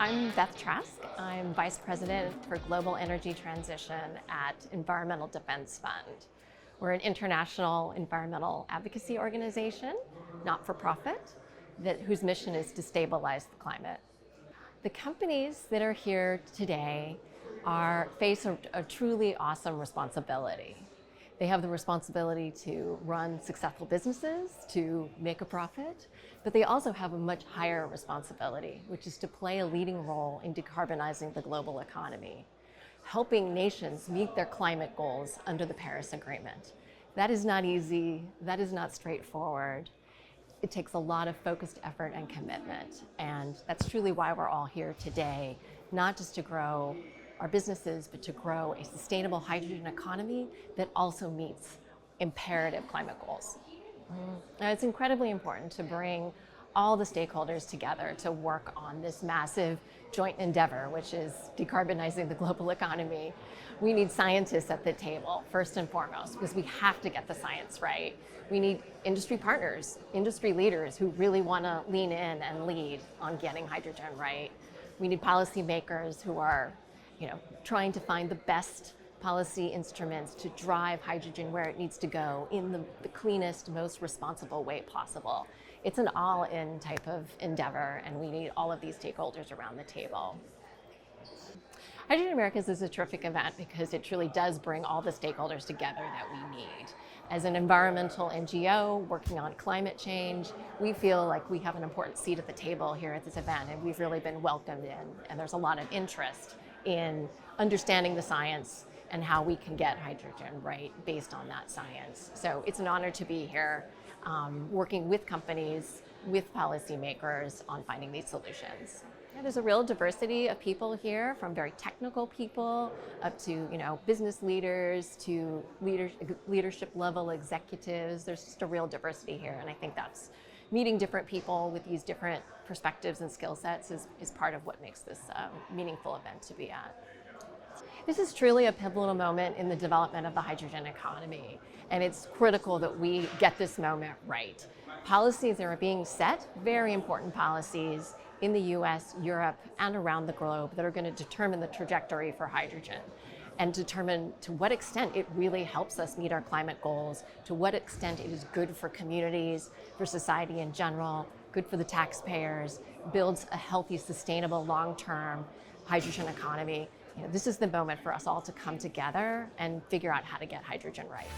I'm Beth Trask. I'm Vice President for Global Energy Transition at Environmental Defense Fund. We're an international environmental advocacy organization, not-for-profit, whose mission is to stabilize the climate. The companies that are here today face a truly awesome responsibility. They have the responsibility to run successful businesses, to make a profit, but they also have a much higher responsibility, which is to play a leading role in decarbonizing the global economy, helping nations meet their climate goals under the Paris Agreement. That is not easy, that is not straightforward. It takes a lot of focused effort and commitment, and that's truly why we're all here today, not just to grow our businesses, but to grow a sustainable hydrogen economy that also meets imperative climate goals. Now, it's incredibly important to bring all the stakeholders together to work on this massive joint endeavor, which is decarbonizing the global economy. We need scientists at the table, first and foremost, because we have to get the science right. We need industry partners, industry leaders who really want to lean in and lead on getting hydrogen right. We need policymakers who are trying to find the best policy instruments to drive hydrogen where it needs to go in the cleanest, most responsible way possible. It's an all-in type of endeavor, and we need all of these stakeholders around the table. Hydrogen Americas is a terrific event because it truly does bring all the stakeholders together that we need. As an environmental NGO working on climate change, we feel like we have an important seat at the table here at this event, and we've really been welcomed in, and there's a lot of interest in understanding the science and how we can get hydrogen right based on that science. So it's an honor to be here working with companies, with policymakers on finding these solutions. Yeah, there's a real diversity of people here, from very technical people up to business leaders to leadership level executives. There's just a real diversity here, and I think that's meeting different people with these different perspectives and skill sets is part of what makes this a meaningful event to be at. This is truly a pivotal moment in the development of the hydrogen economy, and it's critical that we get this moment right. Policies that are being set, very important policies in the US, Europe, and around the globe that are going to determine the trajectory for hydrogen and determine to what extent it really helps us meet our climate goals, to what extent it is good for communities, for society in general, good for the taxpayers, builds a healthy, sustainable, long-term hydrogen economy. This is the moment for us all to come together and figure out how to get hydrogen right.